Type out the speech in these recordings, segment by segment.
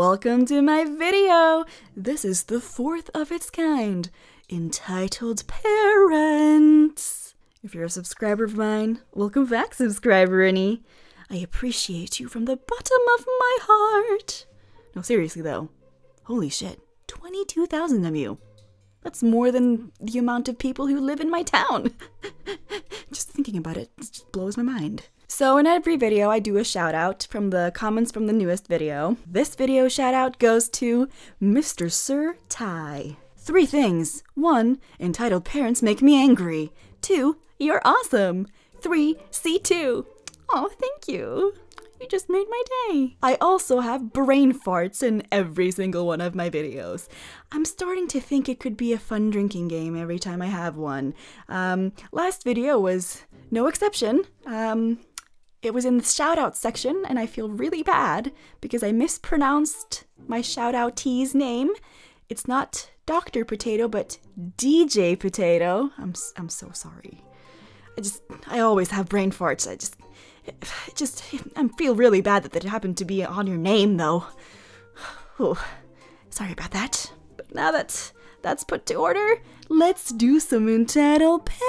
Welcome to my video! This is the fourth of its kind, entitled Parents. If you're a subscriber of mine, welcome back, subscriber Annie. I appreciate you from the bottom of my heart. No, seriously though, holy shit, 22,000 of you. That's more than the amount of people who live in my town. Just thinking about it just blows my mind. So in every video I do a shout out from the comments from the newest video. This video shout out goes to Mr. Sir Ty. 3 things. 1. Entitled parents make me angry. 2. You're awesome. 3. C2. Oh, thank you. You just made my day. I also have brain farts in every single one of my videos. I'm starting to think it could be a fun drinking game every time I have one. Last video was no exception. It was in the shout-out section, and I feel really bad because I mispronounced my shout-outee's name. It's not Dr. Potato, but DJ Potato. I'm so sorry. I always have brain farts. I feel really bad that happened to be on your name, though. Oh, sorry about that. But now that that's put to order, let's do some entitled parents.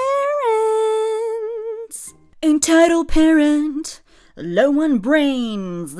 Entitled parent, low on brains.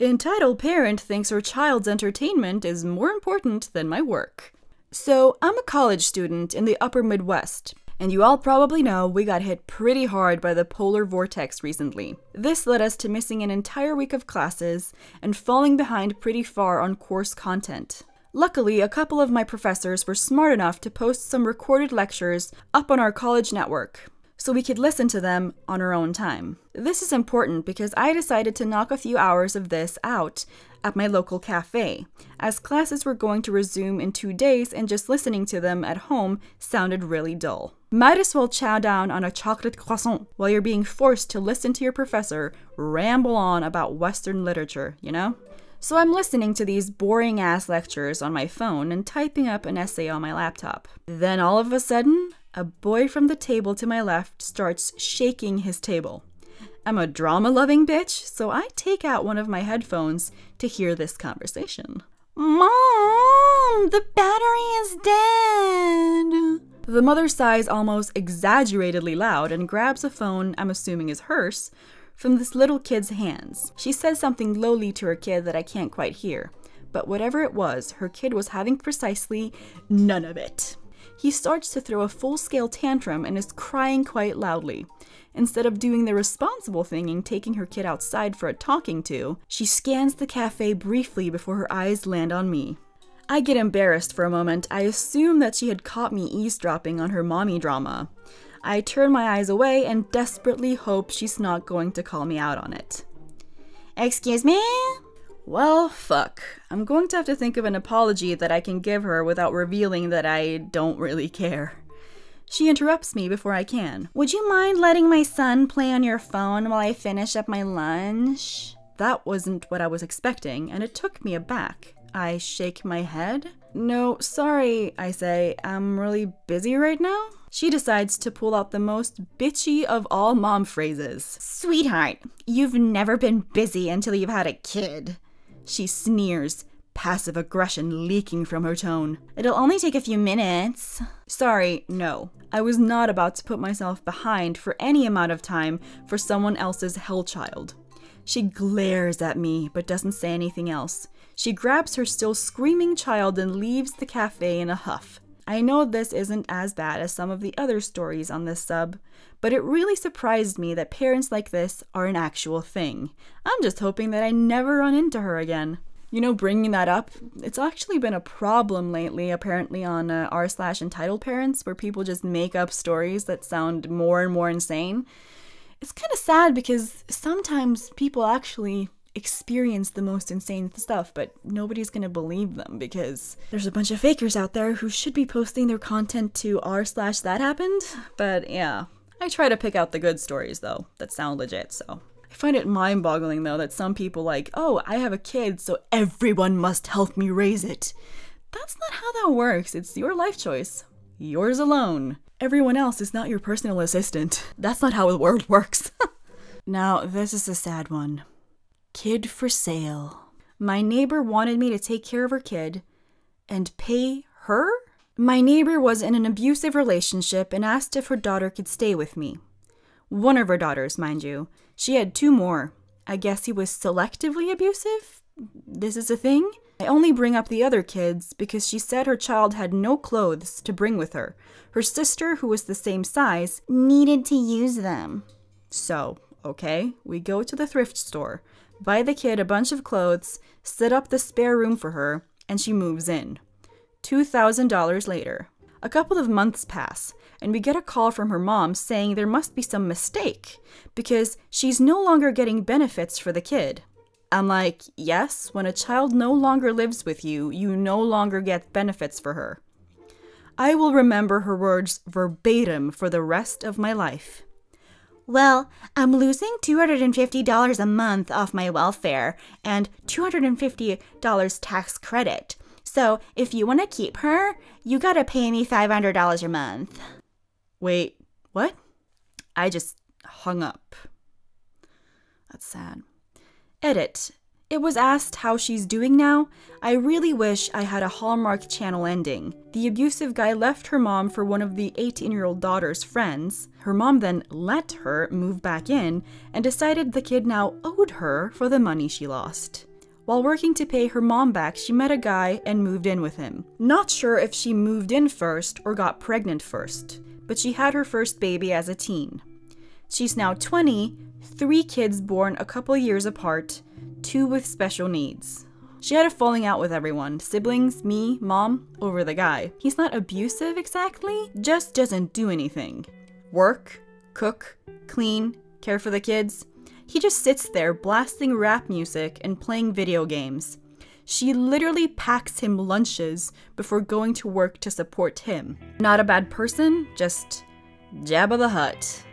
Entitled parent thinks her child's entertainment is more important than my work. So, I'm a college student in the upper Midwest, and you all probably know we got hit pretty hard by the polar vortex recently. This led us to missing an entire week of classes and falling behind pretty far on course content. Luckily, a couple of my professors were smart enough to post some recorded lectures up on our college network, so we could listen to them on our own time. This is important because I decided to knock a few hours of this out at my local cafe, as classes were going to resume in 2 days and just listening to them at home sounded really dull. Might as well chow down on a chocolate croissant while you're being forced to listen to your professor ramble on about Western literature, you know? So I'm listening to these boring-ass lectures on my phone and typing up an essay on my laptop. Then all of a sudden, a boy from the table to my left starts shaking his table. I'm a drama-loving bitch, so I take out one of my headphones to hear this conversation. Mom, the battery is dead. The mother sighs almost exaggeratedly loud and grabs a phone I'm assuming is hers from this little kid's hands. She says something lowly to her kid that I can't quite hear, but whatever it was, her kid was having precisely none of it. He starts to throw a full-scale tantrum and is crying quite loudly. Instead of doing the responsible thing and taking her kid outside for a talking to, she scans the cafe briefly before her eyes land on me. I get embarrassed for a moment. I assume that she had caught me eavesdropping on her mommy drama. I turn my eyes away and desperately hope she's not going to call me out on it. Excuse me? Well, fuck. I'm going to have to think of an apology that I can give her without revealing that I don't really care. She interrupts me before I can. Would you mind letting my son play on your phone while I finish up my lunch? That wasn't what I was expecting, and it took me aback. I shake my head. No, sorry, I say. I'm really busy right now. She decides to pull out the most bitchy of all mom phrases. Sweetheart, you've never been busy until you've had a kid. She sneers, passive aggression leaking from her tone. It'll only take a few minutes. Sorry, no. I was not about to put myself behind for any amount of time for someone else's hell child. She glares at me, but doesn't say anything else. She grabs her still screaming child and leaves the cafe in a huff. I know this isn't as bad as some of the other stories on this sub, but it really surprised me that parents like this are an actual thing. I'm just hoping that I never run into her again. You know, bringing that up, it's actually been a problem lately, apparently on r/EntitledParents, where people just make up stories that sound more and more insane. It's kind of sad because sometimes people actually experience the most insane stuff, but nobody's gonna believe them because there's a bunch of fakers out there who should be posting their content to r/thathappened. But yeah, I try to pick out the good stories though that sound legit. So I find it mind-boggling though that some people like, oh, I have a kid so everyone must help me raise it. That's not how that works. It's your life choice, yours alone. Everyone else is not your personal assistant. That's not how the world works. Now, this is a sad one. Kid for sale. My neighbor wanted me to take care of her kid and pay her? My neighbor was in an abusive relationship and asked if her daughter could stay with me. One of her daughters, mind you. She had 2 more. I guess he was selectively abusive? This is a thing? I only bring up the other kids because she said her child had no clothes to bring with her. Her sister, who was the same size, needed to use them. So, okay, we go to the thrift store, buy the kid a bunch of clothes, set up the spare room for her, and she moves in. $2,000 later. A couple of months pass, and we get a call from her mom saying there must be some mistake because she's no longer getting benefits for the kid. I'm like, yes, when a child no longer lives with you, you no longer get benefits for her. I will remember her words verbatim for the rest of my life. Well, I'm losing $250 a month off my welfare and $250 tax credit. So if you want to keep her, you gotta pay me $500 a month. Wait, what? I just hung up. That's sad. Edit. It was asked how she's doing now. I really wish I had a Hallmark Channel ending. The abusive guy left her mom for one of the 18-year-old daughter's friends. Her mom then let her move back in and decided the kid now owed her for the money she lost. While working to pay her mom back, she met a guy and moved in with him. Not sure if she moved in first or got pregnant first, but she had her first baby as a teen. She's now 20, 3 kids born a couple years apart, 2 with special needs. She had a falling out with everyone, siblings, me, mom, over the guy. He's not abusive exactly, just doesn't do anything. Work, cook, clean, care for the kids. He just sits there blasting rap music and playing video games. She literally packs him lunches before going to work to support him. Not a bad person, just Jabba the Hutt.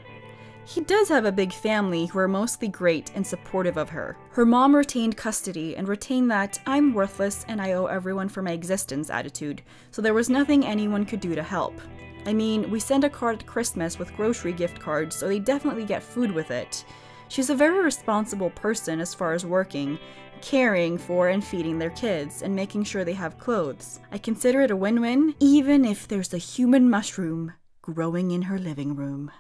He does have a big family who are mostly great and supportive of her. Her mom retained custody and retained that I'm worthless and I owe everyone for my existence attitude, so there was nothing anyone could do to help. I mean, we send a card at Christmas with grocery gift cards, so they definitely get food with it. She's a very responsible person as far as working, caring for and feeding their kids, and making sure they have clothes. I consider it a win-win, even if there's a human mushroom growing in her living room.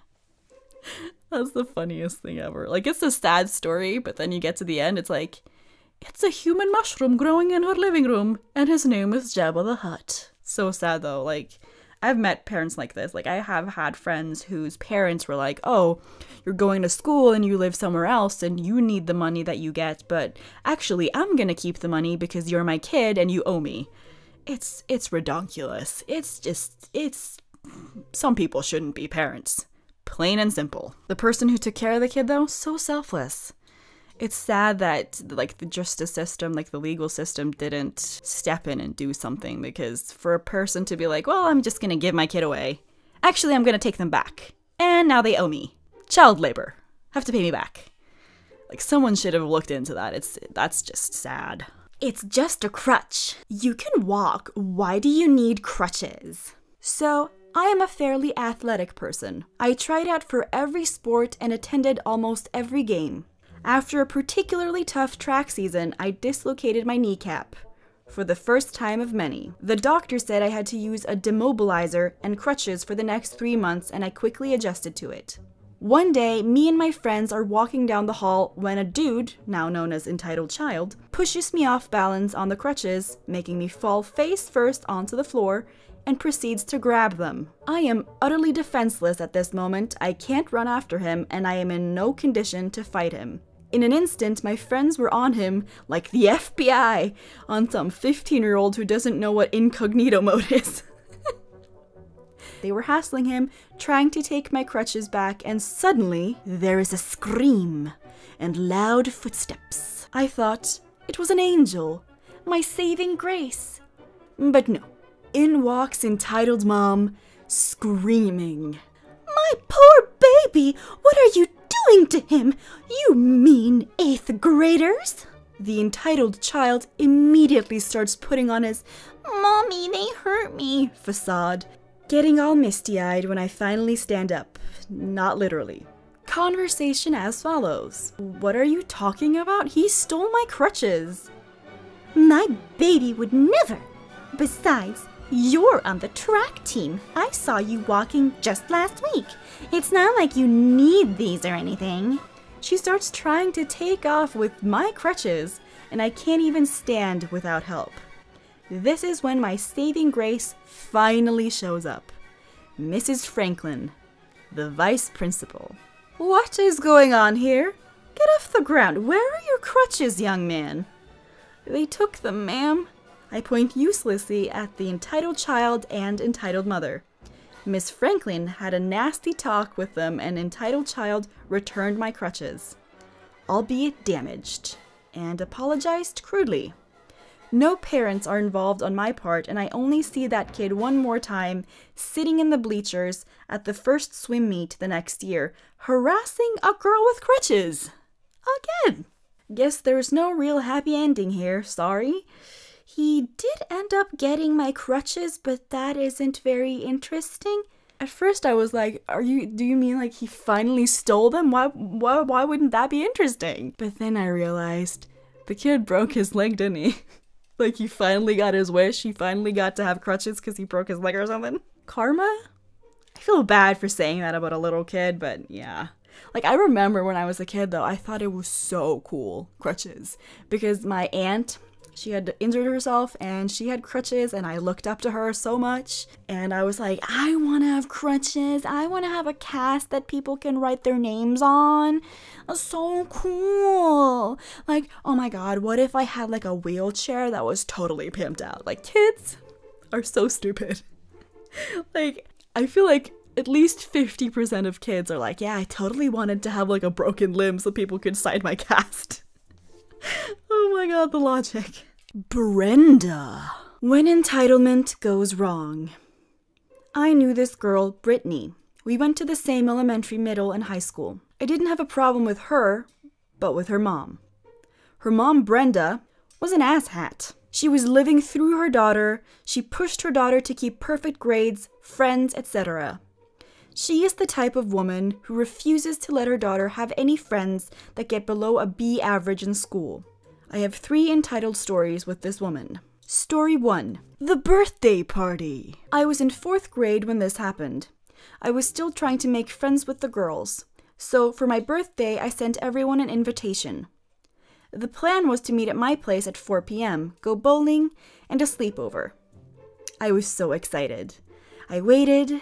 That's the funniest thing ever. Like, it's a sad story, but then you get to the end, it's like, it's a human mushroom growing in her living room, and his name is Jabba the Hutt. So sad though, like, I've met parents like this. Like, I have had friends whose parents were like, oh, you're going to school and you live somewhere else and you need the money that you get, but actually I'm gonna keep the money because you're my kid and you owe me. It's redonkulous. It's some people shouldn't be parents. Plain and simple. The person who took care of the kid though, so selfless. It's sad that, like, the justice system, like the legal system, didn't step in and do something, because for a person to be like, well, I'm just gonna give my kid away. Actually, I'm gonna take them back. And now they owe me. Child labor. Have to pay me back. Like, someone should have looked into that. That's just sad. It's just a crutch. You can walk. Why do you need crutches? So, I am a fairly athletic person. I tried out for every sport and attended almost every game. After a particularly tough track season, I dislocated my kneecap. For the first time of many. The doctor said I had to use a demobilizer and crutches for the next 3 months, and I quickly adjusted to it. One day, me and my friends are walking down the hall when a dude, now known as Entitled Child, pushes me off balance on the crutches, making me fall face first onto the floor, and proceeds to grab them. I am utterly defenseless at this moment. I can't run after him, and I am in no condition to fight him. In an instant, my friends were on him like the FBI on some 15-year-old who doesn't know what incognito mode is. They were hassling him, trying to take my crutches back, and suddenly there is a scream and loud footsteps. I thought it was an angel, my saving grace. But no, in walks Entitled Mom, screaming. My poor baby, what are you doing to him, you mean 8th graders? The Entitled Child immediately starts putting on his "Mommy, they hurt me" facade, getting all misty-eyed when I finally stand up. Not literally. conversation as follows. What are you talking about? He stole my crutches. My baby would never. Besides, you're on the track team. I saw you walking just last week. It's not like you need these or anything. She starts trying to take off with my crutches, and I can't even stand without help. This is when my saving grace finally shows up. Mrs. Franklin, the vice principal. What is going on here? Get off the ground. Where are your crutches, young man? They took them, ma'am. I point uselessly at the entitled child and entitled mother. Miss Franklin had a nasty talk with them, and entitled child returned my crutches, albeit damaged, and apologized crudely. No parents are involved on my part, and I only see that kid one more time sitting in the bleachers at the first swim meet the next year, harassing a girl with crutches. Again. Guess there's no real happy ending here, sorry. He did end up getting my crutches, but that isn't very interesting. At first I was like, do you mean like he finally stole them? Why wouldn't that be interesting? But then I realized the kid broke his leg, didn't he? Like he finally got his wish. He finally got to have crutches because he broke his leg or something. Karma? I feel bad for saying that about a little kid, but yeah. Like I remember when I was a kid though, I thought it was so cool, crutches. Because my aunt, she had injured herself and she had crutches and I looked up to her so much. And I was like, I want to have crutches. I want to have a cast that people can write their names on. That's so cool. Like, oh my God, what if I had like a wheelchair that was totally pimped out? Like kids are so stupid. Like, I feel like at least 50% of kids are like, yeah, I totally wanted to have like a broken limb so people could sign my cast. Oh my God, the logic. Brenda. When entitlement goes wrong. I knew this girl, Brittany. We went to the same elementary, middle, and high school. I didn't have a problem with her, but with her mom. Her mom, Brenda, was an asshat. She was living through her daughter. She pushed her daughter to keep perfect grades, friends, etc. She is the type of woman who refuses to let her daughter have any friends that get below a B average in school. I have 3 entitled stories with this woman. Story 1. The birthday party. I was in 4th grade when this happened. I was still trying to make friends with the girls. So for my birthday, I sent everyone an invitation. The plan was to meet at my place at 4 p.m., go bowling, and a sleepover. I was so excited. I waited,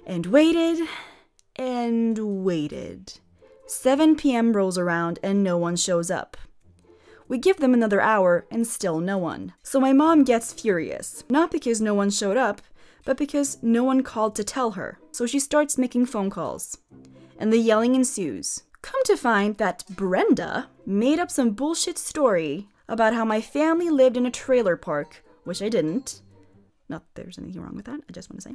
and waited, and waited. 7 p.m. rolls around and no one shows up. We give them another hour and still no one. So my mom gets furious. Not because no one showed up, but because no one called to tell her. So she starts making phone calls. And the yelling ensues. Come to find that Brenda made up some bullshit story about how my family lived in a trailer park, which I didn't. Not that there's anything wrong with that, I just want to say.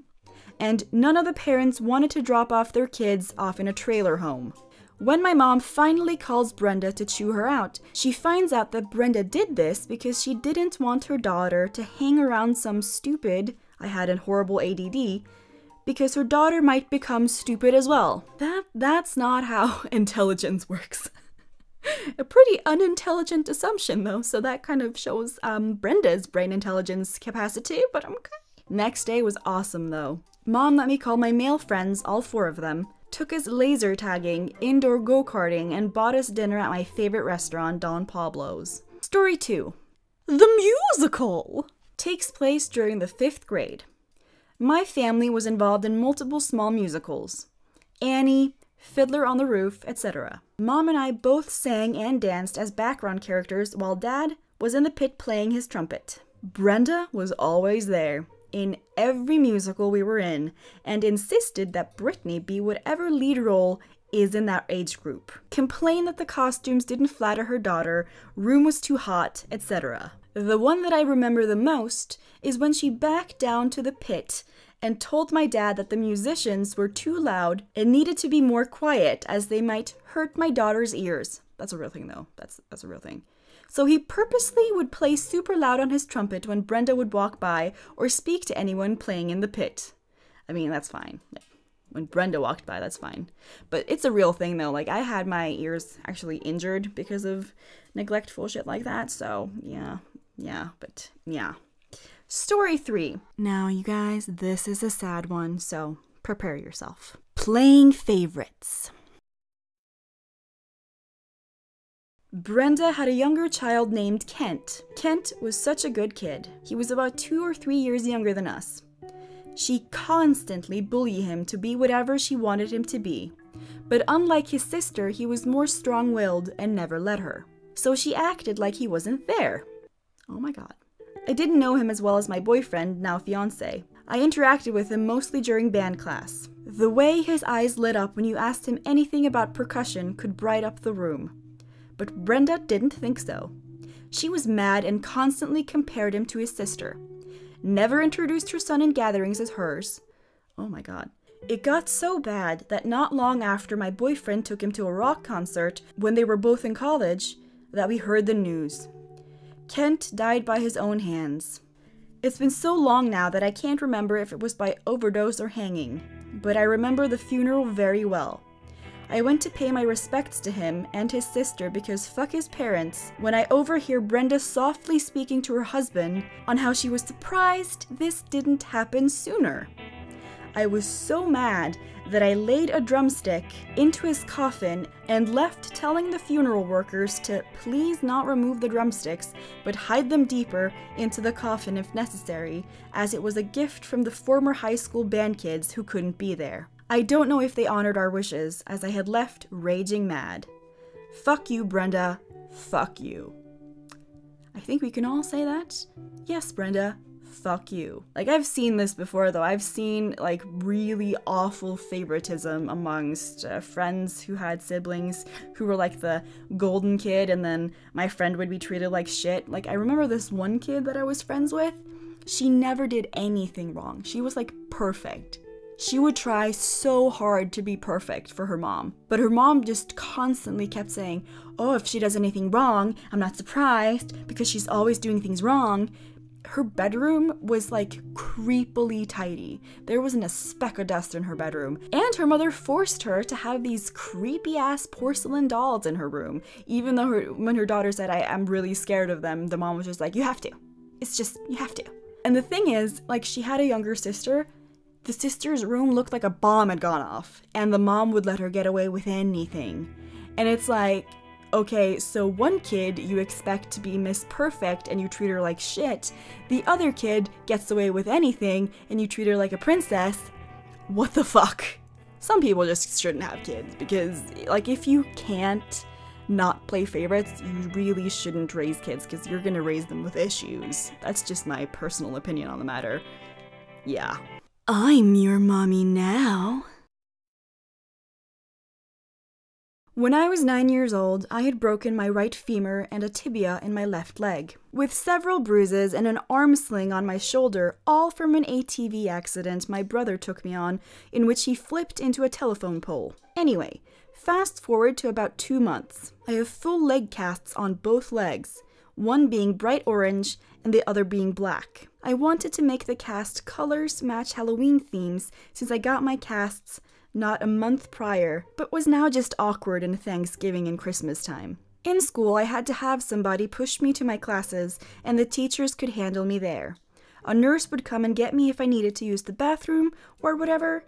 And none of the parents wanted to drop off their kids off in a trailer home. When my mom finally calls Brenda to chew her out, she finds out that Brenda did this because she didn't want her daughter to hang around some stupid, I had a horrible ADD, because her daughter might become stupid as well. That's not how intelligence works. A pretty unintelligent assumption though, so that kind of shows Brenda's brain intelligence capacity, but okay. Next day was awesome though. Mom let me call my male friends, all 4 of them, took us laser tagging, indoor go-karting, and bought us dinner at my favorite restaurant, Don Pablo's. Story 2. The musical takes place during the 5th grade. My family was involved in multiple small musicals. Annie, Fiddler on the Roof, etc. Mom and I both sang and danced as background characters while Dad was in the pit playing his trumpet. Brenda was always there, in every musical we were in, and insisted that Brittany be whatever lead role is in that age group. Complained that the costumes didn't flatter her daughter, room was too hot, etc. The one that I remember the most is when she backed down to the pit and told my dad that the musicians were too loud and needed to be more quiet as they might hurt my daughter's ears. That's a real thing though. That's a real thing. So he purposely would play super loud on his trumpet when Brenda would walk by or speak to anyone playing in the pit. I mean, that's fine. when Brenda walked by, that's fine. But it's a real thing though. Like, I had my ears actually injured because of neglectful shit like that. So yeah. Story 3. Now, you guys, this is a sad one, so prepare yourself. Playing favorites. Brenda had a younger child named Kent. Kent was such a good kid. He was about 2 or 3 years younger than us. She constantly bullied him to be whatever she wanted him to be. But unlike his sister, he was more strong-willed and never let her. So she acted like he wasn't there. Oh my god. I didn't know him as well as my boyfriend, now fiancé. I interacted with him mostly during band class. The way his eyes lit up when you asked him anything about percussion could bright up the room. But Brenda didn't think so. She was mad and constantly compared him to his sister. Never introduced her son in gatherings as hers. Oh my god. It got so bad that not long after my boyfriend took him to a rock concert, when they were both in college, that we heard the news. Kent died by his own hands. It's been so long now that I can't remember if it was by overdose or hanging, but I remember the funeral very well. I went to pay my respects to him and his sister because fuck his parents when I overhear Brenda softly speaking to her husband on how she was surprised this didn't happen sooner. I was so mad that I laid a drumstick into his coffin and left telling the funeral workers to please not remove the drumsticks, but hide them deeper into the coffin if necessary, as it was a gift from the former high school band kids who couldn't be there. I don't know if they honored our wishes, as I had left raging mad. Fuck you, Brenda. Fuck you. I think we can all say that. Yes, Brenda. Fuck you. Like, I've seen this before though. I've seen like really awful favoritism amongst friends who had siblings who were like the golden kid, and then my friend would be treated like shit. Like, I remember this one kid that I was friends with. She never did anything wrong. She was like perfect. She would try so hard to be perfect for her mom, but her mom just constantly kept saying, oh, if she does anything wrong, I'm not surprised because she's always doing things wrong. Her bedroom was like creepily tidy. There wasn't a speck of dust in her bedroom. And her mother forced her to have these creepy ass porcelain dolls in her room. Even though when her daughter said, I'm really scared of them, the mom was just like, you have to. It's just, you have to. And the thing is, like, she had a younger sister. The sister's room looked like a bomb had gone off. And the mom would let her get away with anything. And it's like, okay, so one kid you expect to be Miss Perfect and you treat her like shit. The other kid gets away with anything and you treat her like a princess. What the fuck? Some people just shouldn't have kids because, like, if you can't not play favorites, you really shouldn't raise kids because you're gonna raise them with issues. That's just my personal opinion on the matter. Yeah. I'm your mommy now. When I was 9 years old, I had broken my right femur and a tibia in my left leg, with several bruises and an arm sling on my shoulder, all from an ATV accident my brother took me on, in which he flipped into a telephone pole. Anyway, fast forward to about 2 months. I have full leg casts on both legs, one being bright orange and the other being black. I wanted to make the cast colors match Halloween themes since I got my casts not a month prior, but was now just awkward in Thanksgiving and Christmas time. In school, I had to have somebody push me to my classes, and the teachers could handle me there. A nurse would come and get me if I needed to use the bathroom or whatever,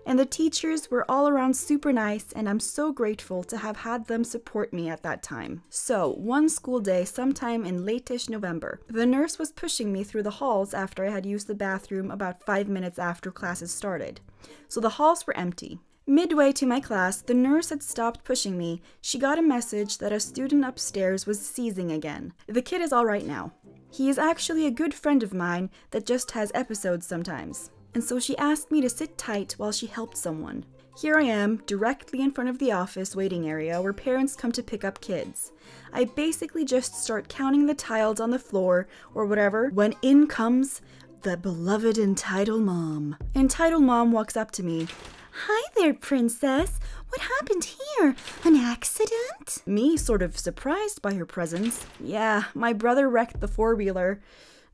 and the teachers were all around super nice, and I'm so grateful to have had them support me at that time. So, one school day sometime in late-ish November, the nurse was pushing me through the halls after I had used the bathroom about 5 minutes after classes started. So the halls were empty. Midway to my class, the nurse had stopped pushing me. She got a message that a student upstairs was seizing again. The kid is all right now. He is actually a good friend of mine that just has episodes sometimes. And so she asked me to sit tight while she helped someone. Here I am, directly in front of the office waiting area where parents come to pick up kids. I basically just start counting the tiles on the floor or whatever when in comes the beloved Entitled Mom. Entitled Mom walks up to me. Hi there, princess. What happened here? An accident? Me sort of surprised by her presence. Yeah, my brother wrecked the four-wheeler.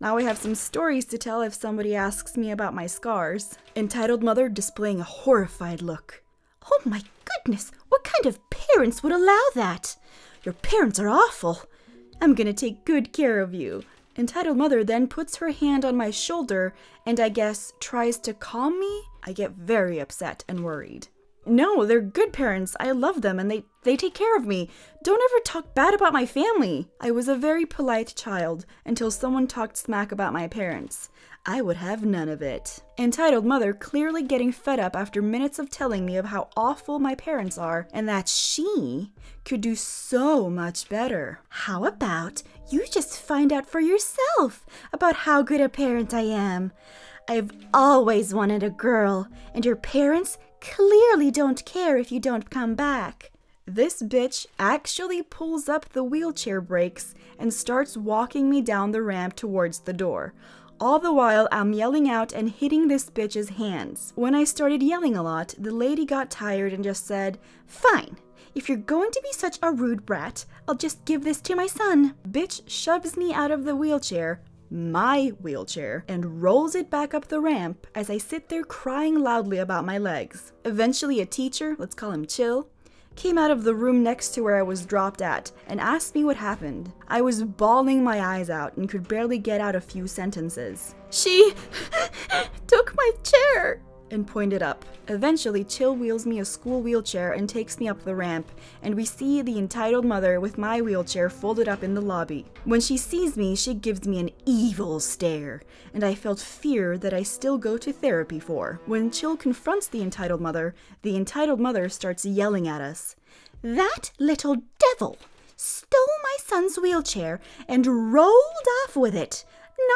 Now I have some stories to tell if somebody asks me about my scars. Entitled mother displaying a horrified look. Oh my goodness, what kind of parents would allow that? Your parents are awful. I'm gonna take good care of you. Entitled mother then puts her hand on my shoulder and I guess tries to calm me. I get very upset and worried. No, they're good parents. I love them and they take care of me. Don't ever talk bad about my family. I was a very polite child until someone talked smack about my parents. I would have none of it. Entitled mother clearly getting fed up after minutes of telling me of how awful my parents are and that she could do so much better. How about you just find out for yourself about how good a parent I am? I've always wanted a girl, and your parents clearly don't care if you don't come back. This bitch actually pulls up the wheelchair brakes and starts walking me down the ramp towards the door. All the while, I'm yelling out and hitting this bitch's hands. When I started yelling a lot, the lady got tired and just said, "Fine. If you're going to be such a rude brat, I'll just give this to my son." Bitch shoves me out of the wheelchair, my wheelchair, and rolls it back up the ramp as I sit there crying loudly about my legs. Eventually a teacher, let's call him Chill, came out of the room next to where I was dropped at and asked me what happened. I was bawling my eyes out and could barely get out a few sentences. "She took my chair," and pointed up. Eventually, Chill wheels me a school wheelchair and takes me up the ramp, and we see the entitled mother with my wheelchair folded up in the lobby. When she sees me, she gives me an evil stare, and I felt fear that I still go to therapy for. When Chill confronts the entitled mother starts yelling at us. "That little devil stole my son's wheelchair and rolled off with it.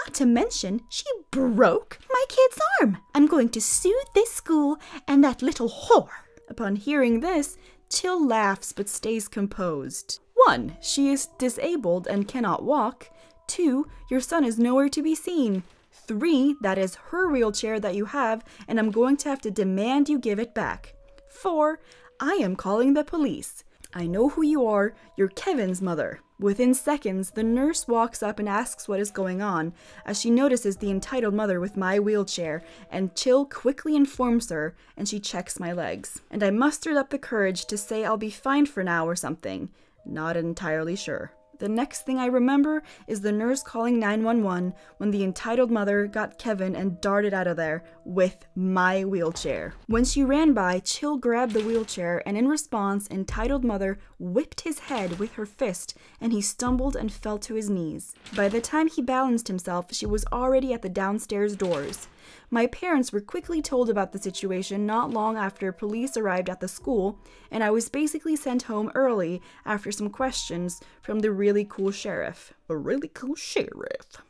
Not to mention, she broke my kid's arm. I'm going to sue this school and that little whore." Upon hearing this, Chill laughs but stays composed. 1. She is disabled and cannot walk. 2. Your son is nowhere to be seen. 3. That is her wheelchair that you have, and I'm going to have to demand you give it back. 4. I am calling the police. I know who you are. You're Kevin's mother. Within seconds, the nurse walks up and asks what is going on, as she notices the entitled mother with my wheelchair, and Chill quickly informs her, and she checks my legs. And I mustered up the courage to say I'll be fine for now or something. Not entirely sure. The next thing I remember is the nurse calling 911 when the entitled mother got Kevin and darted out of there with my wheelchair. When she ran by, Chill grabbed the wheelchair and in response, entitled mother whipped his head with her fist and he stumbled and fell to his knees. By the time he balanced himself, she was already at the downstairs doors. My parents were quickly told about the situation not long after police arrived at the school, and I was basically sent home early after some questions from the really cool sheriff. A really cool sheriff.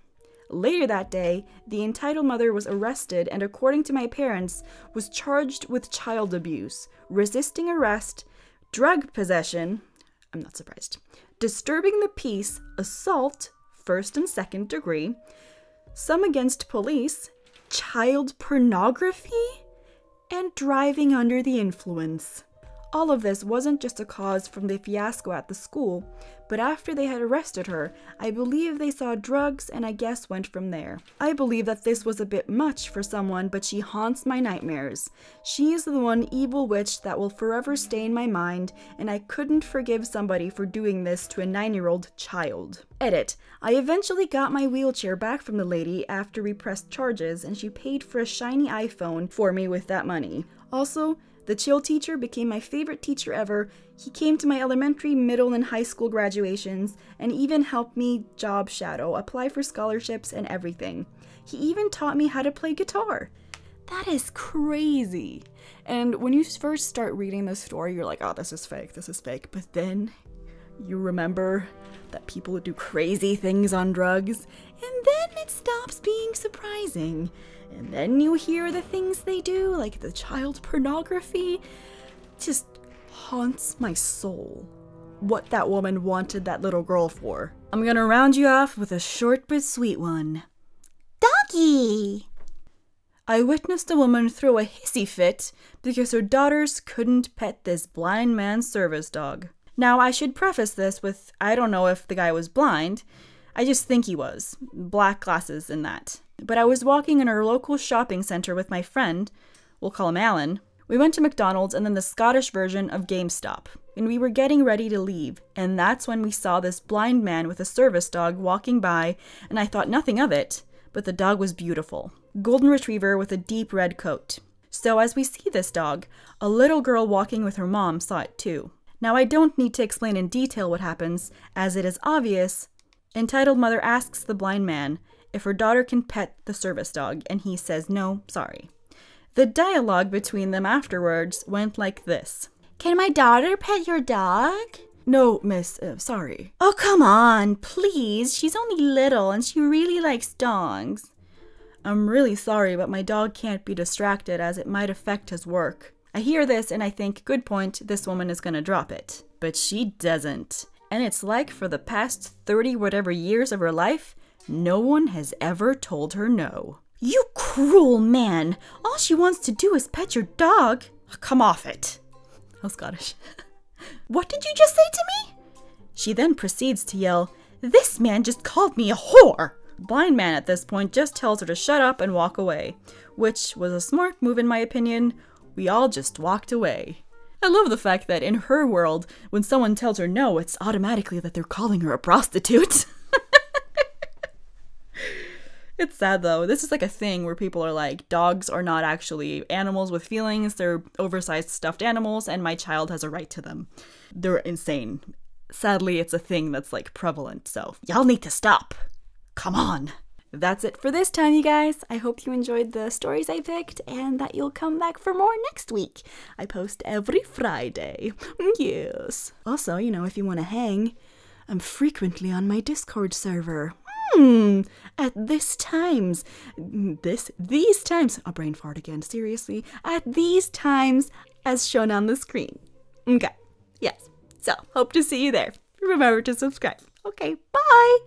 Later that day, the entitled mother was arrested and, according to my parents, was charged with child abuse, resisting arrest, drug possession, I'm not surprised, disturbing the peace, assault, 1st and 2nd degree, some against police, child pornography, and driving under the influence. All of this wasn't just a cause from the fiasco at the school, but after they had arrested her, I believe they saw drugs and I guess went from there. I believe that this was a bit much for someone, but she haunts my nightmares. She is the one evil witch that will forever stay in my mind, and I couldn't forgive somebody for doing this to a 9-year-old child. Edit. I eventually got my wheelchair back from the lady after we pressed charges, and she paid for a shiny iPhone for me with that money. Also, the Chill teacher became my favorite teacher ever. He came to my elementary, middle, and high school graduations, and even helped me job shadow, apply for scholarships, and everything. He even taught me how to play guitar. That is crazy. And when you first start reading the story, you're like, oh, this is fake. But then you remember that people do crazy things on drugs, and then it stops being surprising. And then you hear the things they do, like the child pornography, just haunts my soul. What that woman wanted that little girl for. I'm gonna round you off with a short but sweet one. Doggy! I witnessed a woman throw a hissy fit because her daughters couldn't pet this blind man's service dog. Now, I should preface this with, I don't know if the guy was blind. I just think he was. Black glasses and that. But I was walking in our local shopping center with my friend, we'll call him Alan. We went to McDonald's and then the Scottish version of GameStop. And we were getting ready to leave, and that's when we saw this blind man with a service dog walking by, and I thought nothing of it, but the dog was beautiful. Golden retriever with a deep red coat. So as we see this dog, a little girl walking with her mom saw it too. Now I don't need to explain in detail what happens, as it is obvious. Entitled mother asks the blind man if her daughter can pet the service dog, and he says no, sorry. The dialogue between them afterwards went like this. Can my daughter pet your dog? No, miss, sorry. Oh, come on, please. She's only little and she really likes dogs. I'm really sorry, but my dog can't be distracted as it might affect his work. I hear this and I think, good point, this woman is gonna drop it. But she doesn't. And it's like for the past 30 whatever years of her life, no one has ever told her no. You cruel man. All she wants to do is pet your dog. Come off it. How Scottish. What did you just say to me? She then proceeds to yell, this man just called me a whore. Blind man at this point just tells her to shut up and walk away, which was a smart move in my opinion. We all just walked away. I love the fact that in her world, when someone tells her no, it's automatically that they're calling her a prostitute. It's sad though. This is like a thing where people are like, dogs are not actually animals with feelings. They're oversized stuffed animals and my child has a right to them. They're insane. Sadly, it's a thing that's like prevalent. So y'all need to stop. Come on. That's it for this time, you guys. I hope you enjoyed the stories I picked and that you'll come back for more next week. I post every Friday. Yes. Also, if you want to hang, I'm frequently on my Discord server. At these times, a brain fart again, seriously, at these times as shown on the screen. Okay, yes, so hope to see you there. Remember to subscribe. Okay, bye!